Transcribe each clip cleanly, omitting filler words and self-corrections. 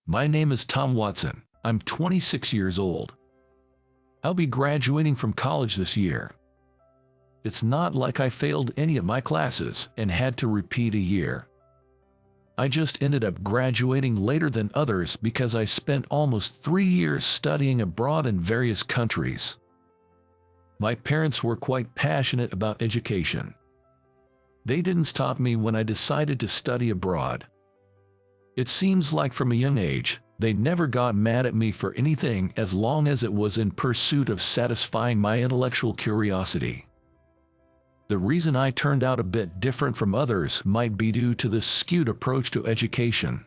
My name is Tom Watson. I'm 26 years old. I'll be graduating from college this year. It's not like I failed any of my classes and had to repeat a year. I just ended up graduating later than others because I spent almost 3 years studying abroad in various countries. My parents were quite passionate about education. They didn't stop me when I decided to study abroad. It seems like from a young age, they never got mad at me for anything as long as it was in pursuit of satisfying my intellectual curiosity. The reason I turned out a bit different from others might be due to this skewed approach to education.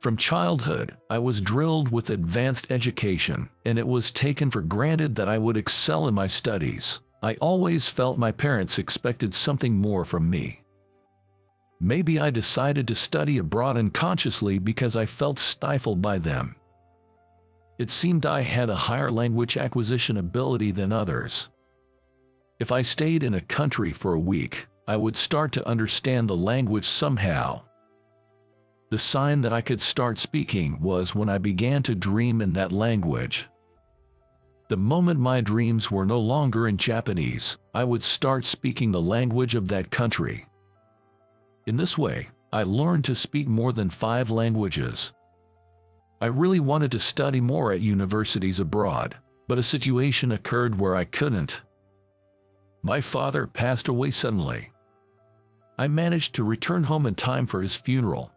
From childhood, I was drilled with advanced education, and it was taken for granted that I would excel in my studies. I always felt my parents expected something more from me. Maybe I decided to study abroad unconsciously because I felt stifled by them. It seemed I had a higher language acquisition ability than others. If I stayed in a country for a week, I would start to understand the language somehow. The sign that I could start speaking was when I began to dream in that language. The moment my dreams were no longer in Japanese, I would start speaking the language of that country. In this way, I learned to speak more than 5 languages. I really wanted to study more at universities abroad, but a situation occurred where I couldn't. My father passed away suddenly. I managed to return home in time for his funeral.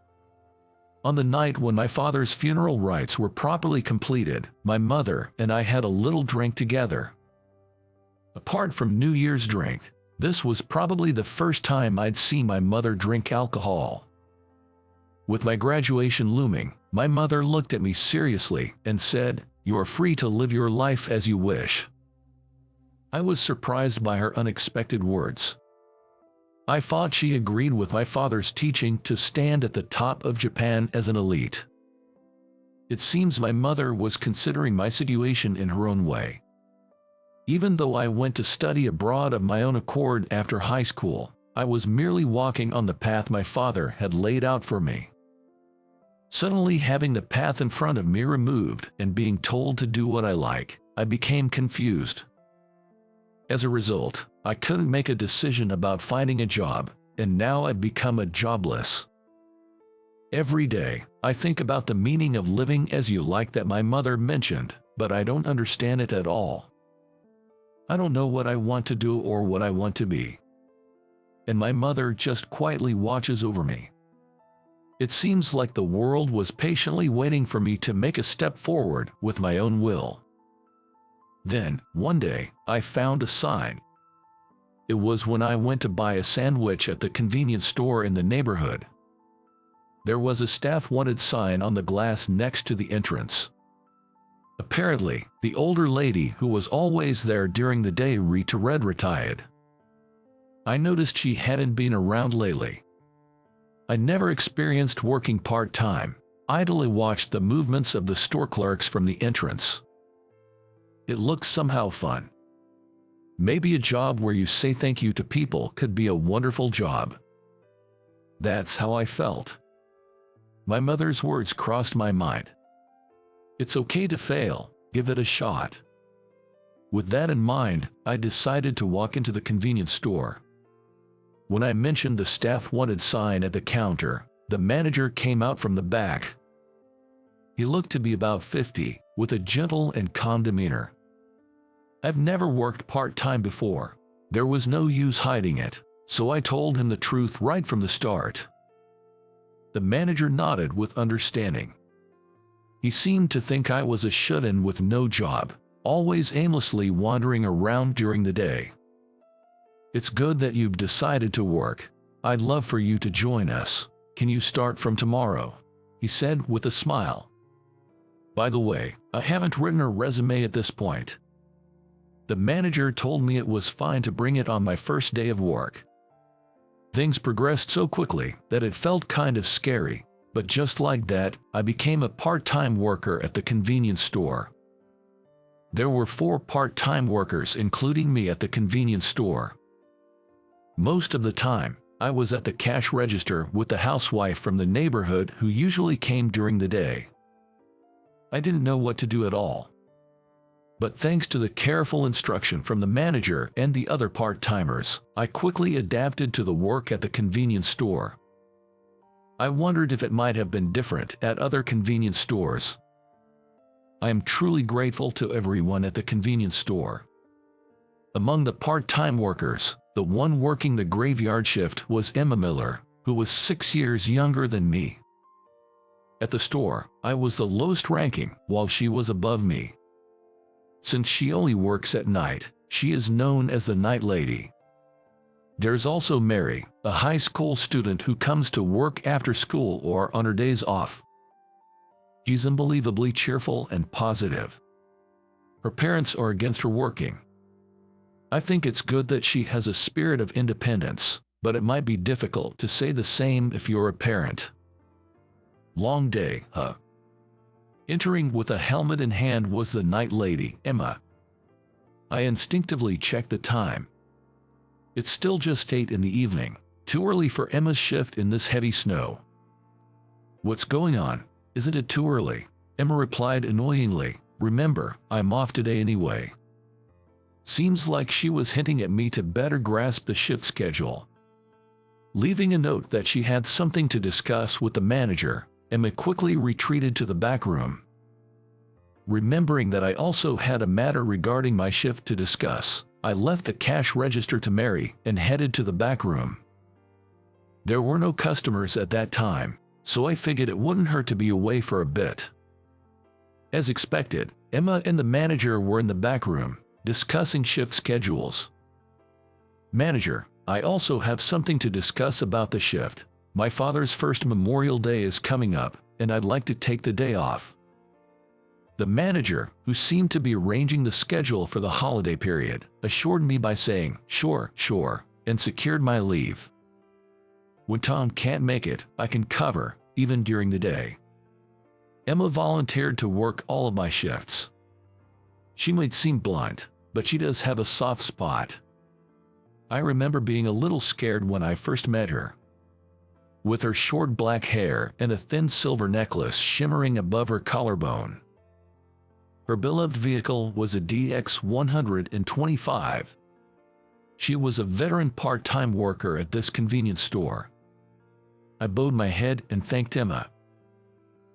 On the night when my father's funeral rites were properly completed, my mother and I had a little drink together. Apart from New Year's drink, this was probably the first time I'd seen my mother drink alcohol. With my graduation looming, my mother looked at me seriously and said, "You are free to live your life as you wish." I was surprised by her unexpected words. I thought she agreed with my father's teaching to stand at the top of Japan as an elite. It seems my mother was considering my situation in her own way. Even though I went to study abroad of my own accord after high school, I was merely walking on the path my father had laid out for me. Suddenly having the path in front of me removed and being told to do what I like, I became confused. As a result, I couldn't make a decision about finding a job, and now I've become a jobless. Every day, I think about the meaning of living as you like that my mother mentioned, but I don't understand it at all. I don't know what I want to do or what I want to be. And my mother just quietly watches over me. It seems like the world was patiently waiting for me to make a step forward with my own will. Then, one day, I found a sign. It was when I went to buy a sandwich at the convenience store in the neighborhood. There was a staff wanted sign on the glass next to the entrance. Apparently, the older lady who was always there during the day retired. I noticed she hadn't been around lately. I never experienced working part-time, idly watched the movements of the store clerks from the entrance. It looked somehow fun. Maybe a job where you say thank you to people could be a wonderful job. That's how I felt. My mother's words crossed my mind. It's okay to fail, give it a shot. With that in mind, I decided to walk into the convenience store. When I mentioned the staff wanted sign at the counter, the manager came out from the back. He looked to be about 50, with a gentle and calm demeanor. I've never worked part-time before. There was no use hiding it, so I told him the truth right from the start. The manager nodded with understanding. He seemed to think I was a shut-in with no job, always aimlessly wandering around during the day. "It's good that you've decided to work. I'd love for you to join us. Can you start from tomorrow?" he said with a smile. By the way, I haven't written a resume at this point. The manager told me it was fine to bring it on my first day of work. Things progressed so quickly that it felt kind of scary, but just like that, I became a part-time worker at the convenience store. There were 4 part-time workers including me at the convenience store. Most of the time, I was at the cash register with the housewife from the neighborhood who usually came during the day. I didn't know what to do at all. But thanks to the careful instruction from the manager and the other part-timers, I quickly adapted to the work at the convenience store. I wondered if it might have been different at other convenience stores. I am truly grateful to everyone at the convenience store. Among the part-time workers, the one working the graveyard shift was Emma Miller, who was 6 years younger than me. At the store, I was the lowest ranking, while she was above me. Since she only works at night, she is known as the night lady. There's also Mary, a high school student who comes to work after school or on her days off. She's unbelievably cheerful and positive. Her parents are against her working. I think it's good that she has a spirit of independence, but it might be difficult to say the same if you're a parent. Long day, huh? Entering with a helmet in hand was the night lady, Emma. I instinctively checked the time. It's still just 8 in the evening, too early for Emma's shift in this heavy snow. What's going on? Isn't it too early? Emma replied annoyingly. Remember, I'm off today anyway. Seems like she was hinting at me to better grasp the shift schedule. Leaving a note that she had something to discuss with the manager, Emma quickly retreated to the back room. Remembering that I also had a matter regarding my shift to discuss, I left the cash register to Mary and headed to the back room. There were no customers at that time, so I figured it wouldn't hurt to be away for a bit. As expected, Emma and the manager were in the back room, discussing shift schedules. Manager, I also have something to discuss about the shift. My father's first Memorial Day is coming up, and I'd like to take the day off. The manager, who seemed to be arranging the schedule for the holiday period, assured me by saying, sure, and secured my leave. When Tom can't make it, I can cover, even during the day. Emma volunteered to work all of my shifts. She might seem blunt, but she does have a soft spot. I remember being a little scared when I first met her. With her short black hair and a thin silver necklace shimmering above her collarbone. Her beloved vehicle was a DX125. She was a veteran part-time worker at this convenience store. I bowed my head and thanked Emma.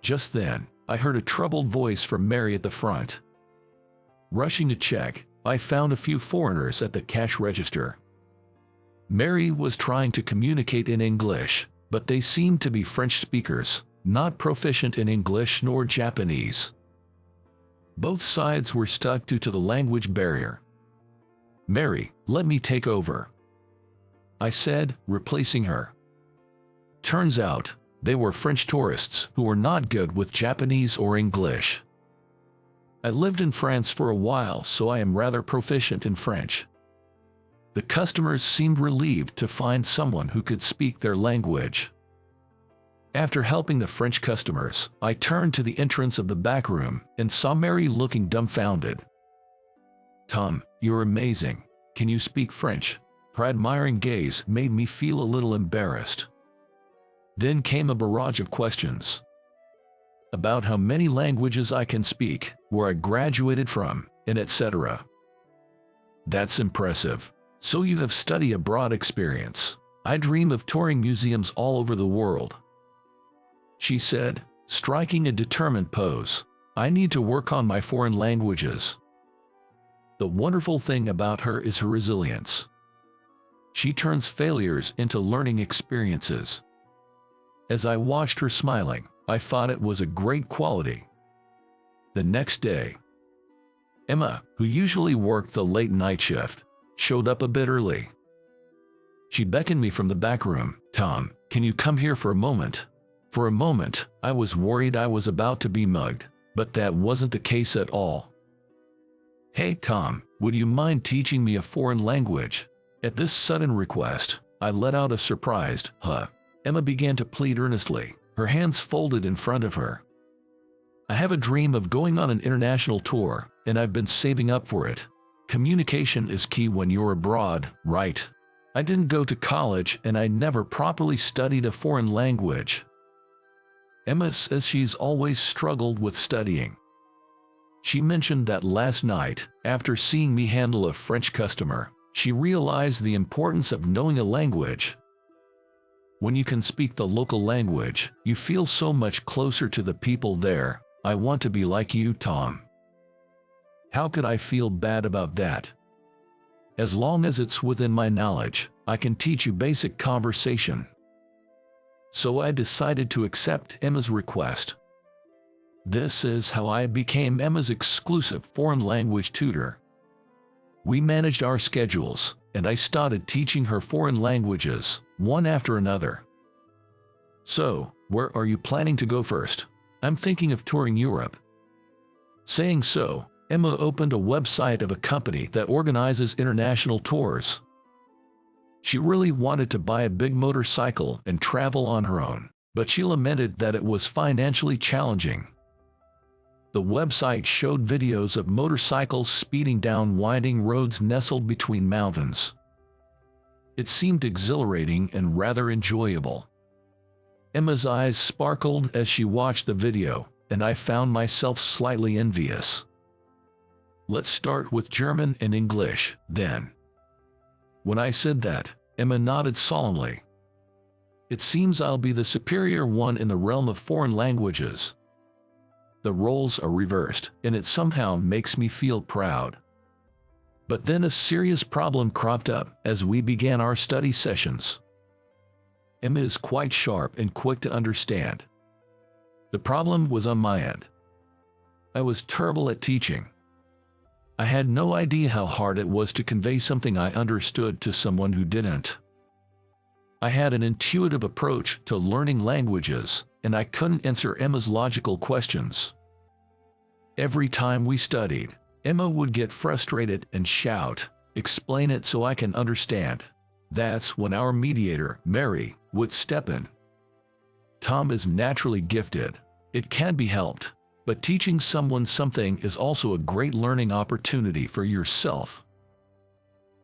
Just then, I heard a troubled voice from Mary at the front. Rushing to check, I found a few foreigners at the cash register. Mary was trying to communicate in English, but they seemed to be French speakers, not proficient in English nor Japanese. Both sides were stuck due to the language barrier. Mary, let me take over, I said, replacing her. Turns out, they were French tourists who were not good with Japanese or English. I lived in France for a while, so I am rather proficient in French. The customers seemed relieved to find someone who could speak their language. After helping the French customers, I turned to the entrance of the back room and saw Mary looking dumbfounded. Tom, you're amazing. Can you speak French? Her admiring gaze made me feel a little embarrassed. Then came a barrage of questions. About how many languages I can speak, where I graduated from, and etc. That's impressive. So you have study abroad experience. I dream of touring museums all over the world, she said, striking a determined pose. I need to work on my foreign languages. The wonderful thing about her is her resilience. She turns failures into learning experiences. As I watched her smiling, I thought it was a great quality. The next day, Emma, who usually worked the late night shift, showed up a bit early. She beckoned me from the back room. Tom, can you come here for a moment? For a moment, I was worried I was about to be mugged, but that wasn't the case at all. Hey Tom, would you mind teaching me a foreign language? At this sudden request, I let out a surprised, huh? Emma began to plead earnestly, her hands folded in front of her. I have a dream of going on an international tour, and I've been saving up for it. Communication is key when you're abroad, right? I didn't go to college and I never properly studied a foreign language. Emma says she's always struggled with studying. She mentioned that last night, after seeing me handle a French customer, she realized the importance of knowing a language. When you can speak the local language, you feel so much closer to the people there. I want to be like you, Tom. How could I feel bad about that? As long as it's within my knowledge, I can teach you basic conversation. So I decided to accept Emma's request. This is how I became Emma's exclusive foreign language tutor. We managed our schedules, and I started teaching her foreign languages, one after another. So, where are you planning to go first? I'm thinking of touring Europe. Saying so, Emma opened a website of a company that organizes international tours. She really wanted to buy a big motorcycle and travel on her own, but she lamented that it was financially challenging. The website showed videos of motorcycles speeding down winding roads nestled between mountains. It seemed exhilarating and rather enjoyable. Emma's eyes sparkled as she watched the video, and I found myself slightly envious. Let's start with German and English, then. When I said that, Emma nodded solemnly. It seems I'll be the superior one in the realm of foreign languages. The roles are reversed, and it somehow makes me feel proud. But then a serious problem cropped up as we began our study sessions. Emma is quite sharp and quick to understand. The problem was on my end. I was terrible at teaching. I had no idea how hard it was to convey something I understood to someone who didn't. I had an intuitive approach to learning languages, and I couldn't answer Emma's logical questions. Every time we studied, Emma would get frustrated and shout, "Explain it so I can understand." That's when our mediator, Mary, would step in. Tom is naturally gifted. It can be helped, but teaching someone something is also a great learning opportunity for yourself.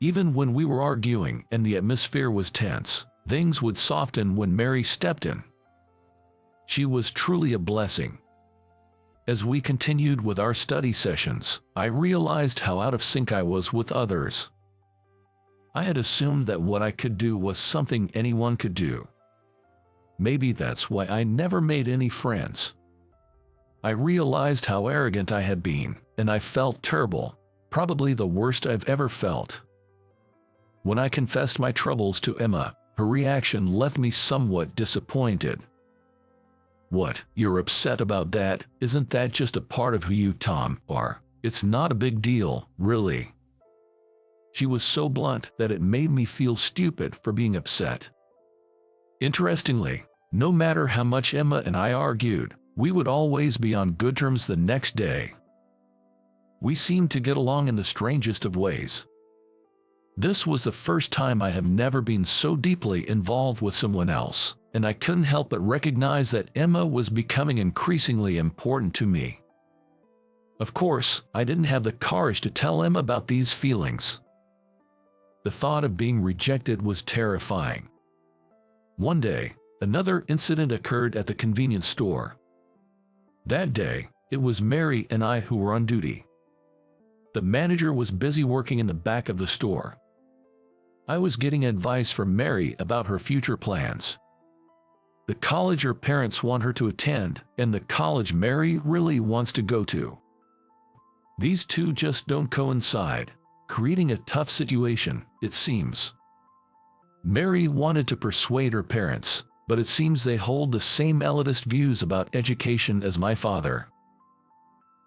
Even when we were arguing and the atmosphere was tense, things would soften when Mary stepped in. She was truly a blessing. As we continued with our study sessions, I realized how out of sync I was with others. I had assumed that what I could do was something anyone could do. Maybe that's why I never made any friends. I realized how arrogant I had been, and I felt terrible, probably the worst I've ever felt. When I confessed my troubles to Emma, her reaction left me somewhat disappointed. "What, you're upset about that? Isn't that just a part of who you, Tom, are? It's not a big deal, really." She was so blunt that it made me feel stupid for being upset. Interestingly, no matter how much Emma and I argued, we would always be on good terms the next day. We seemed to get along in the strangest of ways. This was the first time I have never been so deeply involved with someone else, and I couldn't help but recognize that Emma was becoming increasingly important to me. Of course, I didn't have the courage to tell Emma about these feelings. The thought of being rejected was terrifying. One day, another incident occurred at the convenience store. That day, it was Mary and I who were on duty. The manager was busy working in the back of the store. I was getting advice from Mary about her future plans. The college her parents want her to attend, and the college Mary really wants to go to. These two just don't coincide, creating a tough situation, it seems. Mary wanted to persuade her parents, but it seems they hold the same elitist views about education as my father.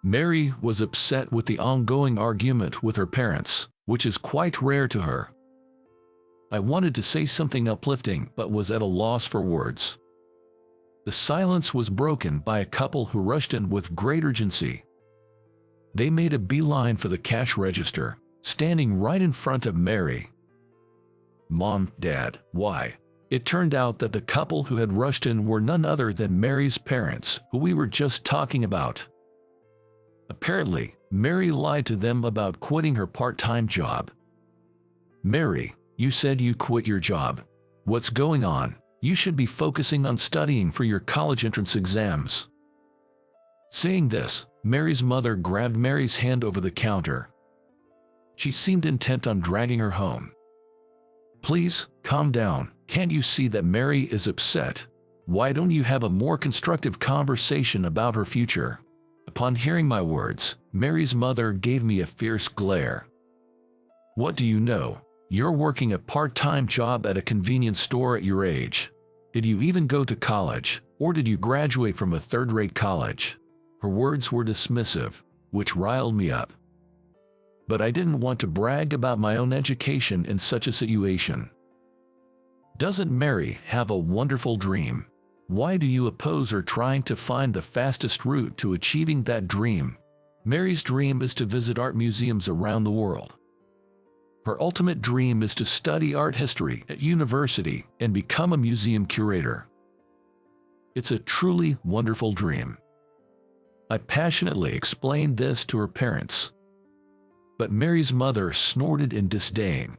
Mary was upset with the ongoing argument with her parents, which is quite rare to her. I wanted to say something uplifting but was at a loss for words. The silence was broken by a couple who rushed in with great urgency. They made a beeline for the cash register, standing right in front of Mary. "Mom, Dad, why?" It turned out that the couple who had rushed in were none other than Mary's parents, who we were just talking about. Apparently, Mary lied to them about quitting her part-time job. Mary, You said you quit your job. What's going on? You should be focusing on studying for your college entrance exams." Saying this, Mary's mother grabbed Mary's hand over the counter. She seemed intent on dragging her home. "Please, calm down. Can't you see that Mary is upset? Why don't you have a more constructive conversation about her future?" Upon hearing my words, Mary's mother gave me a fierce glare. "What do you know? You're working a part-time job at a convenience store at your age. Did you even go to college, or did you graduate from a third-rate college?" Her words were dismissive, which riled me up. But I didn't want to brag about my own education in such a situation. Doesn't Mary have a wonderful dream? Why do you oppose her trying to find the fastest route to achieving that dream? Mary's dream is to visit art museums around the world. Her ultimate dream is to study art history at university and become a museum curator. It's a truly wonderful dream. I passionately explained this to her parents. But Mary's mother snorted in disdain.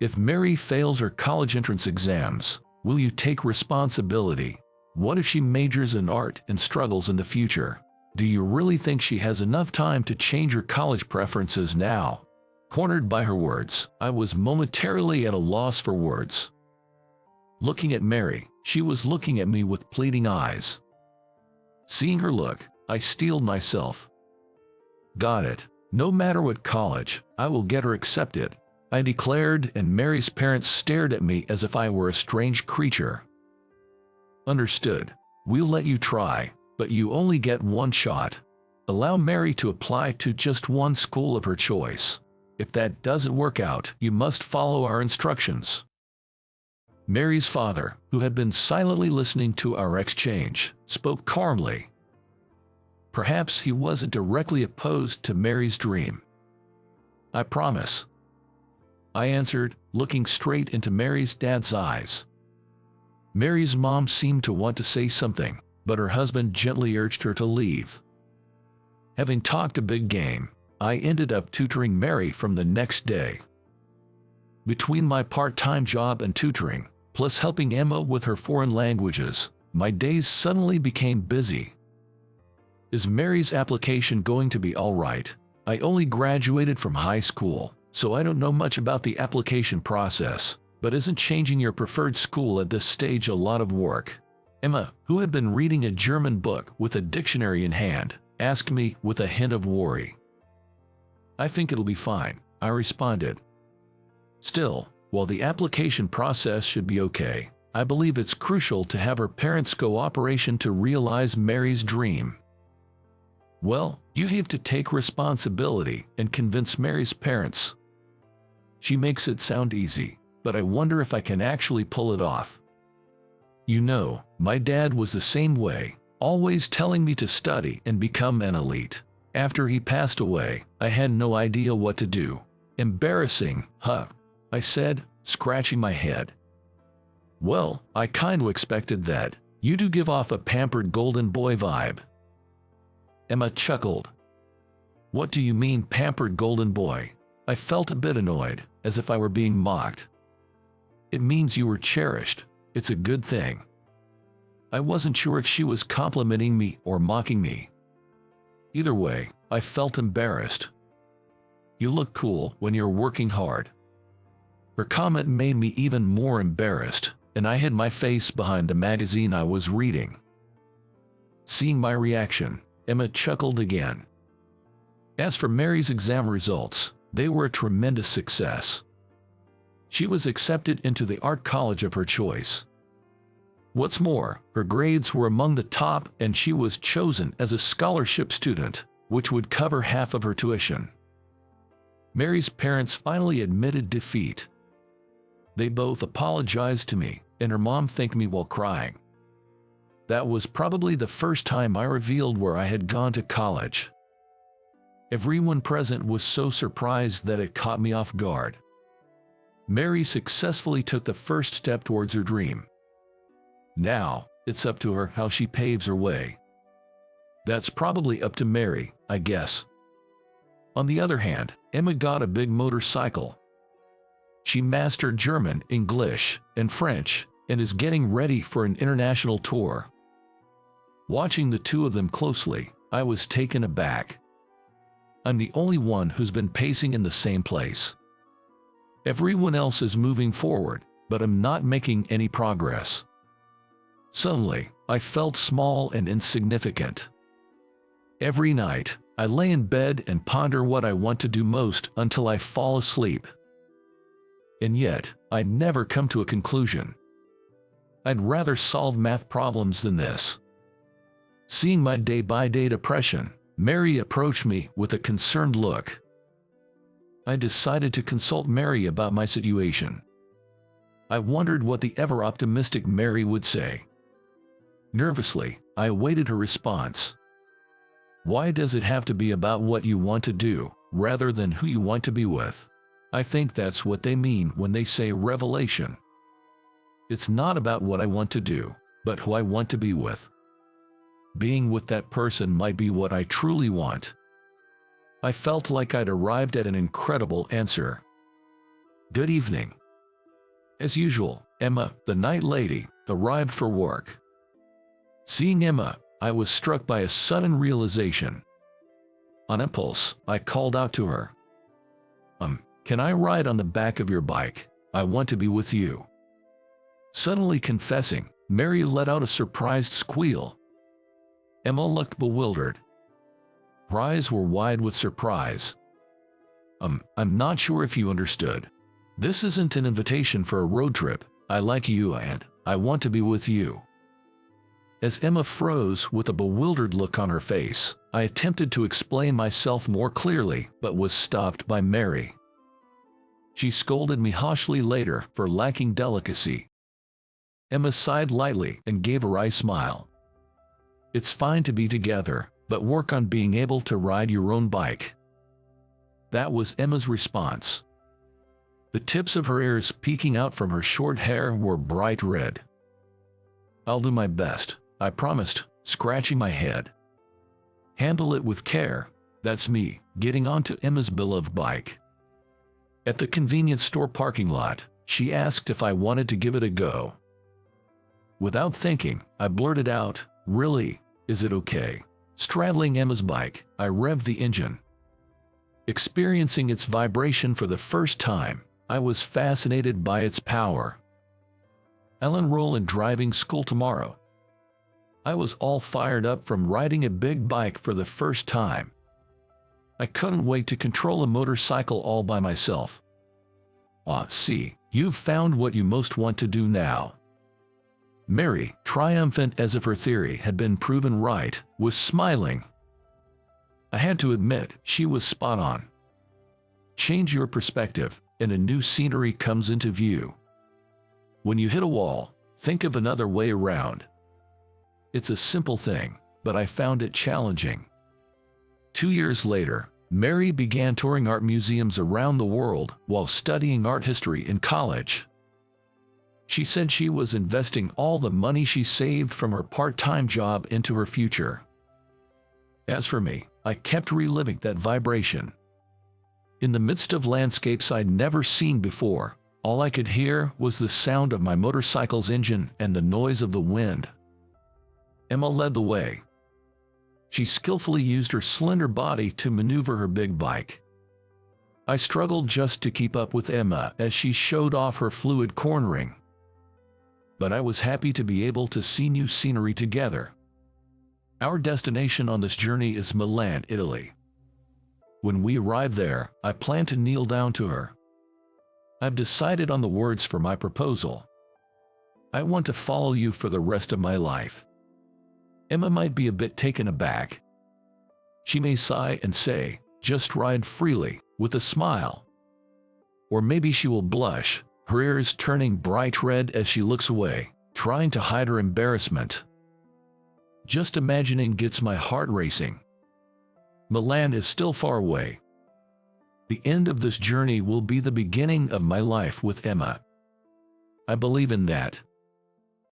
"If Mary fails her college entrance exams, will you take responsibility? What if she majors in art and struggles in the future? Do you really think she has enough time to change her college preferences now?" Cornered by her words, I was momentarily at a loss for words. Looking at Mary, she was looking at me with pleading eyes. Seeing her look, I steeled myself. "Got it. No matter what college, I will get her accepted," I declared, and Mary's parents stared at me as if I were a strange creature. "Understood. We'll let you try, but you only get one shot. Allow Mary to apply to just one school of her choice. If that doesn't work out, you must follow our instructions." Mary's father, who had been silently listening to our exchange, spoke calmly. Perhaps he wasn't directly opposed to Mary's dream. "I promise," I answered, looking straight into Mary's dad's eyes. Mary's mom seemed to want to say something, but her husband gently urged her to leave. Having talked a big game, I ended up tutoring Mary from the next day. Between my part-time job and tutoring, plus helping Emma with her foreign languages, my days suddenly became busy. Is Mary's application going to be all right? I only graduated from high school, so I don't know much about the application process, but isn't changing your preferred school at this stage a lot of work? Emma, who had been reading a German book with a dictionary in hand, asked me with a hint of worry. "I think it'll be fine," I responded. Still, while the application process should be okay, I believe it's crucial to have her parents' cooperation to realize Mary's dream. Well, you have to take responsibility and convince Mary's parents. She makes it sound easy, but I wonder if I can actually pull it off. You know, my dad was the same way, always telling me to study and become an elite. After he passed away, I had no idea what to do. "Embarrassing, huh?" I said, scratching my head. "Well, I kinda expected that. You do give off a pampered golden boy vibe." Emma chuckled. "What do you mean, pampered golden boy?" I felt a bit annoyed, as if I were being mocked. "It means you were cherished. It's a good thing." I wasn't sure if she was complimenting me or mocking me. Either way, I felt embarrassed. "You look cool when you're working hard." Her comment made me even more embarrassed, and I hid my face behind the magazine I was reading. Seeing my reaction, Emma chuckled again. As for Mary's exam results, they were a tremendous success. She was accepted into the art college of her choice. What's more, her grades were among the top and she was chosen as a scholarship student, which would cover half of her tuition. Mary's parents finally admitted defeat. They both apologized to me, and her mom thanked me while crying. That was probably the first time I revealed where I had gone to college. Everyone present was so surprised that it caught me off guard. Mary successfully took the first step towards her dream. Now, it's up to her how she paves her way. That's probably up to Mary, I guess. On the other hand, Emma got a big motorcycle. She mastered German, English, and French, and is getting ready for an international tour. Watching the two of them closely, I was taken aback. I'm the only one who's been pacing in the same place. Everyone else is moving forward, but I'm not making any progress. Suddenly, I felt small and insignificant. Every night, I lay in bed and ponder what I want to do most until I fall asleep. And yet, I'd never come to a conclusion. I'd rather solve math problems than this. Seeing my day-by-day depression, Mary approached me with a concerned look. I decided to consult Mary about my situation. I wondered what the ever-optimistic Mary would say. Nervously, I awaited her response. Why does it have to be about what you want to do, rather than who you want to be with? I think that's what they mean when they say revelation. It's not about what I want to do, but who I want to be with. Being with that person might be what I truly want. I felt like I'd arrived at an incredible answer. Good evening. As usual, Emma, the night lady, arrived for work. Seeing Emma, I was struck by a sudden realization. On impulse, I called out to her. Can I ride on the back of your bike? I want to be with you. Suddenly confessing, Mary let out a surprised squeal. Emma looked bewildered. Her eyes were wide with surprise. I'm not sure if you understood. This isn't an invitation for a road trip. I like you and I want to be with you. As Emma froze with a bewildered look on her face, I attempted to explain myself more clearly, but was stopped by Mary. She scolded me harshly later for lacking delicacy. Emma sighed lightly and gave a wry smile. It's fine to be together, but work on being able to ride your own bike. That was Emma's response. The tips of her ears peeking out from her short hair were bright red. I'll do my best, I promised, scratching my head. Handle it with care. That's me, getting onto Emma's beloved bike. At the convenience store parking lot, she asked if I wanted to give it a go. Without thinking, I blurted out, "Really? Is it okay?" Straddling Emma's bike, I revved the engine. Experiencing its vibration for the first time, I was fascinated by its power. I'll enroll in driving school tomorrow. I was all fired up from riding a big bike for the first time. I couldn't wait to control a motorcycle all by myself. See, you've found what you most want to do now. Mary, triumphant as if her theory had been proven right, was smiling. I had to admit, she was spot on. Change your perspective, and a new scenery comes into view. When you hit a wall, think of another way around. It's a simple thing, but I found it challenging. 2 years later, Mary began touring art museums around the world while studying art history in college. She said she was investing all the money she saved from her part-time job into her future. As for me, I kept reliving that vibration. In the midst of landscapes I'd never seen before, all I could hear was the sound of my motorcycle's engine and the noise of the wind. Emma led the way. She skillfully used her slender body to maneuver her big bike. I struggled just to keep up with Emma as she showed off her fluid cornering. But I was happy to be able to see new scenery together. Our destination on this journey is Milan, Italy. When we arrive there, I plan to kneel down to her. I've decided on the words for my proposal. I want to follow you for the rest of my life. Emma might be a bit taken aback. She may sigh and say, "Just ride freely," with a smile. Or maybe she will blush, her ears turning bright red as she looks away, trying to hide her embarrassment. Just imagining gets my heart racing. Milan is still far away. The end of this journey will be the beginning of my life with Emma. I believe in that.